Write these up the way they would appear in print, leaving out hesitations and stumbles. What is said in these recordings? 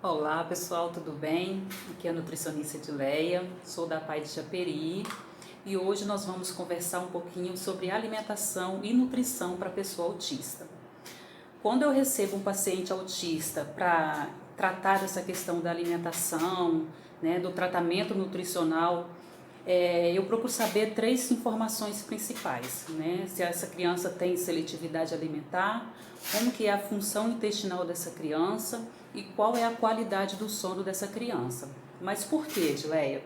Olá pessoal, tudo bem? Aqui é a nutricionista Edileia, sou da Pai de Japeri e hoje nós vamos conversar um pouquinho sobre alimentação e nutrição para pessoa autista. Quando eu recebo um paciente autista para tratar dessa questão da alimentação, do tratamento nutricional, eu procuro saber três informações principais, Se essa criança tem seletividade alimentar, como que é a função intestinal dessa criança e qual é a qualidade do sono dessa criança. Mas por que, Edileia?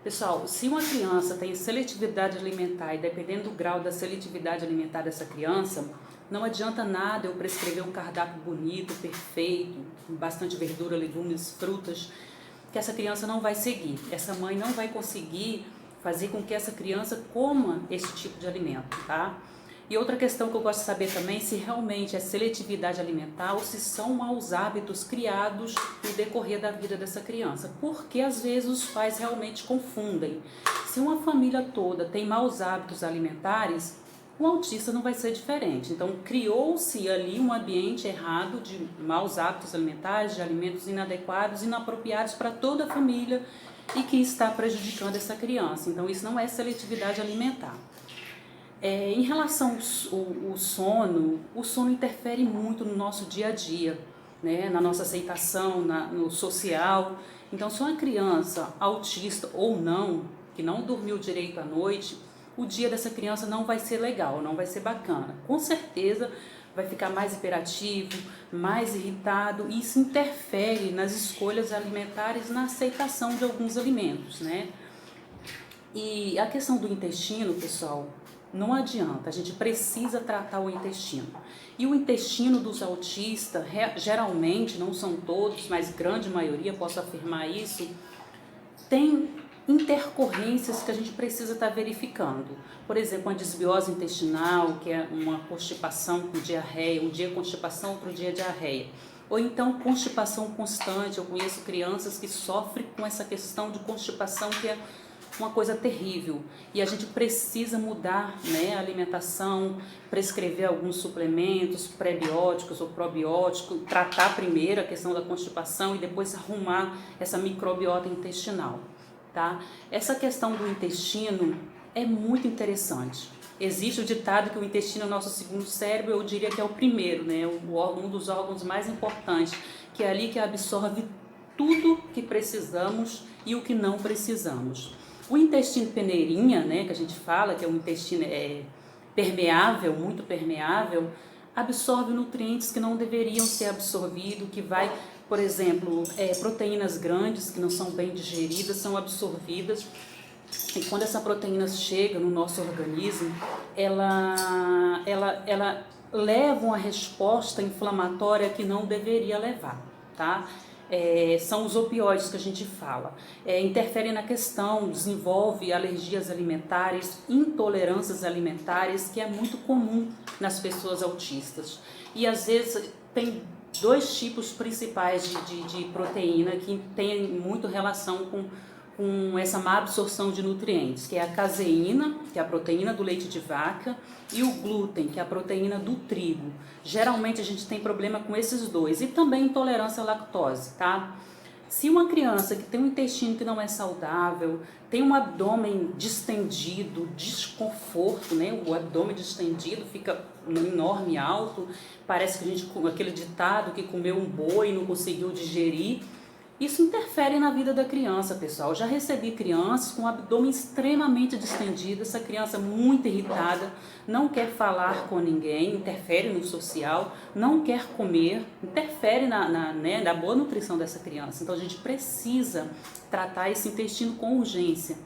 Pessoal, se uma criança tem seletividade alimentar e dependendo do grau da seletividade alimentar dessa criança, não adianta nada eu prescrever um cardápio bonito, perfeito, com bastante verdura, legumes, frutas, que essa criança não vai seguir. Essa mãe não vai conseguir fazer com que essa criança coma esse tipo de alimento, tá? E outra questão que eu gosto de saber também, se realmente é seletividade alimentar ou se são maus hábitos criados no decorrer da vida dessa criança. Porque às vezes os pais realmente confundem. Se uma família toda tem maus hábitos alimentares, o autista não vai ser diferente. Então criou-se ali um ambiente errado de maus hábitos alimentares, de alimentos inadequados, inapropriados para toda a família e que está prejudicando essa criança. Então isso não é seletividade alimentar. Em relação ao sono, o sono interfere muito no nosso dia a dia, na nossa aceitação, no social. Então, se uma criança autista ou não, que não dormiu direito à noite, o dia dessa criança não vai ser legal, não vai ser bacana. Com certeza vai ficar mais hiperativo, mais irritado, e isso interfere nas escolhas alimentares, na aceitação de alguns alimentos, E a questão do intestino, pessoal, não adianta, a gente precisa tratar o intestino. E o intestino dos autistas, geralmente, não são todos, mas grande maioria, posso afirmar isso, tem intercorrências que a gente precisa estar verificando. Por exemplo, uma desbiose intestinal, que é uma constipação com diarreia, um dia constipação, outro dia diarreia. Ou então constipação constante. Eu conheço crianças que sofrem com essa questão de constipação, que é uma coisa terrível, e a gente precisa mudar a alimentação, prescrever alguns suplementos prebióticos ou probióticos, tratar primeiro a questão da constipação e depois arrumar essa microbiota intestinal, tá? Essa questão do intestino é muito interessante. Existe o ditado que o intestino é o nosso segundo cérebro, eu diria que é o primeiro, um dos órgãos mais importantes, que é ali que absorve tudo que precisamos e o que não precisamos. O intestino peneirinha, que a gente fala, que é um intestino permeável, muito permeável, absorve nutrientes que não deveriam ser absorvidos, que vai, por exemplo, proteínas grandes que não são bem digeridas, são absorvidas. E quando essa proteína chega no nosso organismo, ela leva uma resposta inflamatória que não deveria levar, tá? São os opioides que a gente fala, interferem na questão, desenvolve alergias alimentares, intolerâncias alimentares, que é muito comum nas pessoas autistas. E às vezes tem dois tipos principais de proteína que tem muito relação com essa má absorção de nutrientes, que é a caseína, que é a proteína do leite de vaca, e o glúten, que é a proteína do trigo. Geralmente a gente tem problema com esses dois, e também intolerância à lactose, tá? Se uma criança que tem um intestino que não é saudável, tem um abdômen distendido, desconforto, O abdômen distendido fica enorme, alto, parece que a gente, aquele ditado que comeu um boi e não conseguiu digerir. Isso interfere na vida da criança, pessoal. Eu já recebi crianças com o abdômen extremamente distendido, essa criança muito irritada, não quer falar com ninguém, interfere no social, não quer comer, interfere na boa nutrição dessa criança. Então a gente precisa tratar esse intestino com urgência.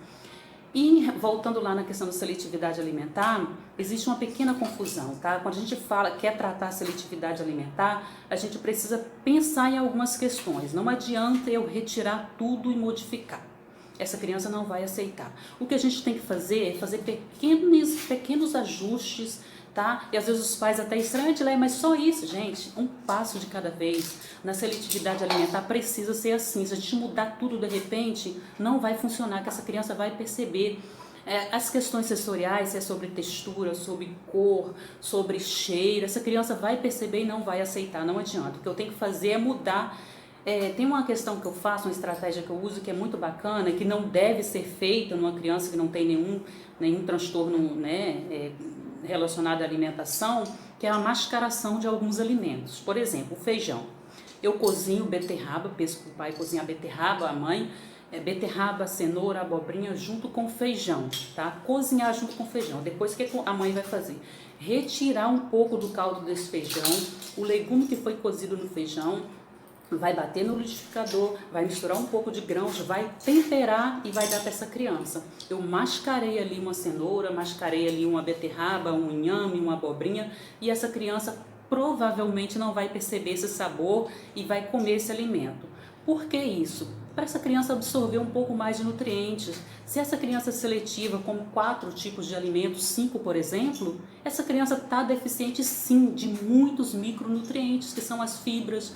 E voltando lá na questão da seletividade alimentar, existe uma pequena confusão, tá? Quando a gente quer tratar a seletividade alimentar, a gente precisa pensar em algumas questões. Não adianta eu retirar tudo e modificar. Essa criança não vai aceitar. O que a gente tem que fazer é fazer pequenos ajustes, tá? E às vezes os pais até estranham, mas só isso, gente, um passo de cada vez. Na seletividade alimentar precisa ser assim. Se a gente mudar tudo de repente, não vai funcionar, que essa criança vai perceber. As questões sensoriais, se é sobre textura, sobre cor, sobre cheiro, essa criança vai perceber e não vai aceitar, não adianta. O que eu tenho que fazer é mudar Tem uma questão que eu faço, uma estratégia que eu uso que é muito bacana, que não deve ser feita numa criança que não tem nenhum transtorno, né, relacionado à alimentação, que é a mascaração de alguns alimentos. Por exemplo, o feijão. Eu cozinho beterraba, peço para o pai cozinhar beterraba, a mãe, beterraba, cenoura, abobrinha junto com feijão, tá? Cozinhar junto com feijão. Depois, o que a mãe vai fazer? Retirar um pouco do caldo desse feijão, o legume que foi cozido no feijão, vai bater no liquidificador, vai misturar um pouco de grãos, vai temperar e vai dar para essa criança. Eu mascarei ali uma cenoura, mascarei ali uma beterraba, um inhame, uma abobrinha, e essa criança provavelmente não vai perceber esse sabor e vai comer esse alimento. Por que isso? Para essa criança absorver um pouco mais de nutrientes. Se essa criança é seletiva, come 4 tipos de alimentos, 5 por exemplo, essa criança está deficiente sim de muitos micronutrientes, que são as fibras,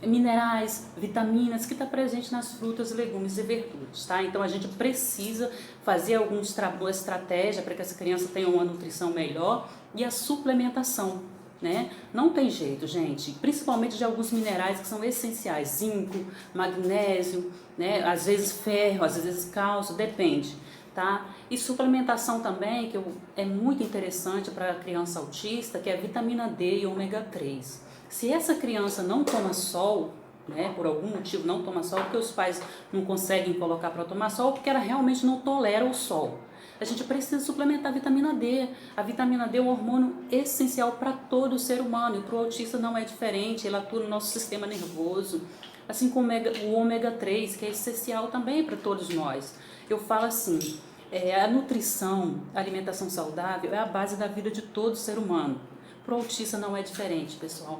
minerais, vitaminas, que está presente nas frutas, legumes e verduras, tá? Então a gente precisa fazer alguns estratégia para que essa criança tenha uma nutrição melhor, e a suplementação, né? Não tem jeito, gente, principalmente de alguns minerais que são essenciais, zinco, magnésio, né? Às vezes ferro, às vezes cálcio, depende, tá? E suplementação também, que é muito interessante para a criança autista, que é a vitamina D e ômega 3. Se essa criança não toma sol, né, por algum motivo não toma sol, porque os pais não conseguem colocar para tomar sol, porque ela realmente não tolera o sol, a gente precisa suplementar a vitamina D. A vitamina D é um hormônio essencial para todo ser humano, e para o autista não é diferente, ele atua no nosso sistema nervoso, assim como o ômega 3, que é essencial também para todos nós. Eu falo assim, a nutrição, a alimentação saudável é a base da vida de todo ser humano. Para o autista não é diferente, pessoal.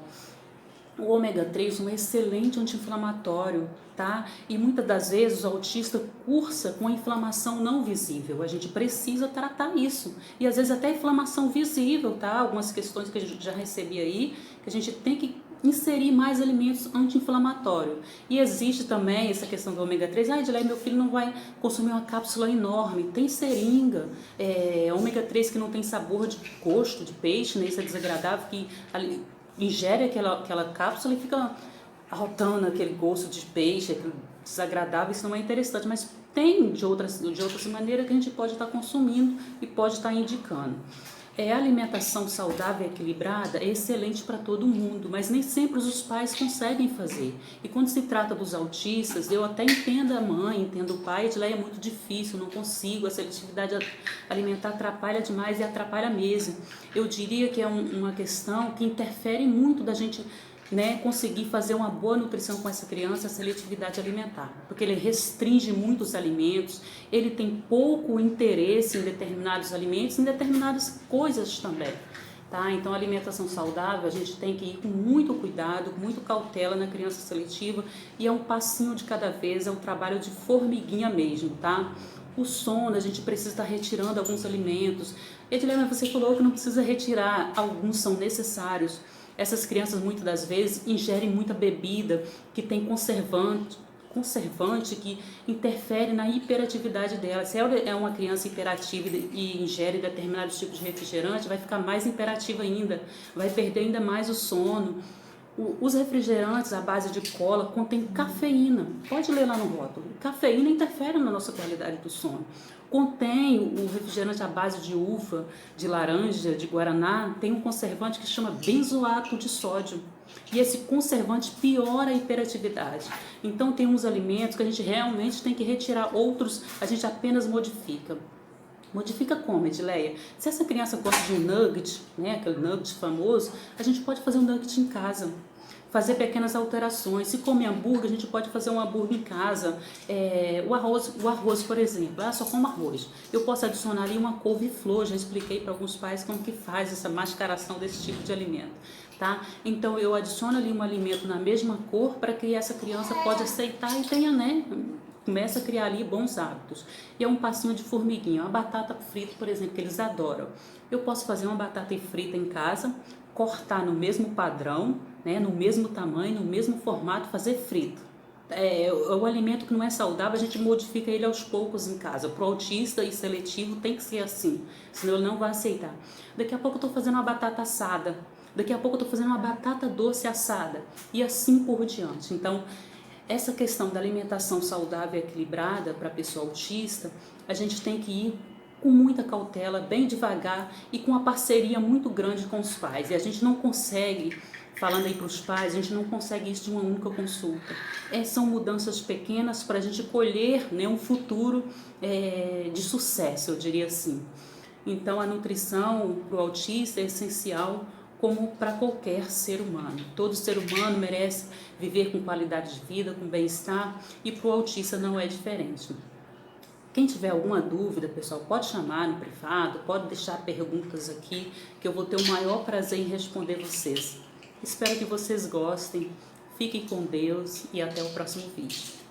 O ômega 3 é um excelente anti-inflamatório, tá? E muitas das vezes o autista cursa com a inflamação não visível. A gente precisa tratar isso. E às vezes até inflamação visível, tá? Algumas questões que a gente já recebi aí, que a gente tem que inserir mais alimentos anti-inflamatórios. E existe também essa questão do ômega 3. Edilei, meu filho não vai consumir uma cápsula enorme. Tem seringa, ômega 3 que não tem sabor de gosto de peixe, né? Isso é desagradável, que ingere aquela cápsula e fica arrotando aquele gosto de peixe, aquele desagradável. Isso não é interessante, mas tem de outras maneiras que a gente pode estar consumindo e pode estar indicando. A alimentação saudável e equilibrada é excelente para todo mundo, mas nem sempre os pais conseguem fazer. E quando se trata dos autistas, eu até entendo a mãe, entendo o pai, de lá é muito difícil, não consigo, a seletividade alimentar atrapalha demais e atrapalha mesmo. Eu diria que é uma questão que interfere muito da gente, né, conseguir fazer uma boa nutrição com essa criança, a seletividade alimentar, porque ele restringe muito os alimentos, ele tem pouco interesse em determinados alimentos, em determinadas coisas também, tá? Então a alimentação saudável a gente tem que ir com muito cuidado, com muita cautela na criança seletiva, e é um passinho de cada vez, é um trabalho de formiguinha mesmo, tá? O sono, a gente precisa estar retirando alguns alimentos. Edilene, você falou que não precisa retirar, alguns são necessários. Essas crianças muitas das vezes ingerem muita bebida que tem conservante que interfere na hiperatividade dela. Se ela é uma criança hiperativa e ingere determinados tipos de refrigerante, vai ficar mais hiperativa ainda, vai perder ainda mais o sono. Os refrigerantes à base de cola contêm cafeína. Pode ler lá no rótulo. Cafeína interfere na nossa qualidade do sono. Contém o refrigerante à base de uva, de laranja, de guaraná, tem um conservante que se chama benzoato de sódio. E esse conservante piora a hiperatividade. Então tem uns alimentos que a gente realmente tem que retirar, outros a gente apenas modifica. Modifica como, Edileia? Se essa criança gosta de um nugget, né, aquele nugget famoso, a gente pode fazer um nugget em casa. Fazer pequenas alterações. Se come hambúrguer, a gente pode fazer um hambúrguer em casa. O arroz, por exemplo, só como arroz. Eu posso adicionar ali uma couve-flor, já expliquei para alguns pais como que faz essa mascaração desse tipo de alimento, tá? Então eu adiciono ali um alimento na mesma cor para que essa criança pode aceitar e tenha, né, começa a criar ali bons hábitos. E é um passinho de formiguinha. Uma batata frita, por exemplo, que eles adoram. Eu posso fazer uma batata frita em casa, cortar no mesmo padrão, né, no mesmo tamanho, no mesmo formato, fazer frito. O alimento que não é saudável, a gente modifica ele aos poucos em casa. Para o autista e seletivo tem que ser assim, senão ele não vai aceitar. Daqui a pouco eu estou fazendo uma batata assada. daqui a pouco eu estou fazendo uma batata doce assada e assim por diante. Então, essa questão da alimentação saudável e equilibrada para a pessoa autista, a gente tem que ir com muita cautela, bem devagar e com uma parceria muito grande com os pais. E a gente não consegue, falando aí para os pais, a gente não consegue isso de uma única consulta. São mudanças pequenas para a gente colher, né, um futuro de sucesso, eu diria assim. Então a nutrição para o autista é essencial como para qualquer ser humano. Todo ser humano merece viver com qualidade de vida, com bem-estar, e para o autista não é diferente. Quem tiver alguma dúvida, pessoal, pode chamar no privado, pode deixar perguntas aqui, que eu vou ter o maior prazer em responder vocês. Espero que vocês gostem, fiquem com Deus e até o próximo vídeo.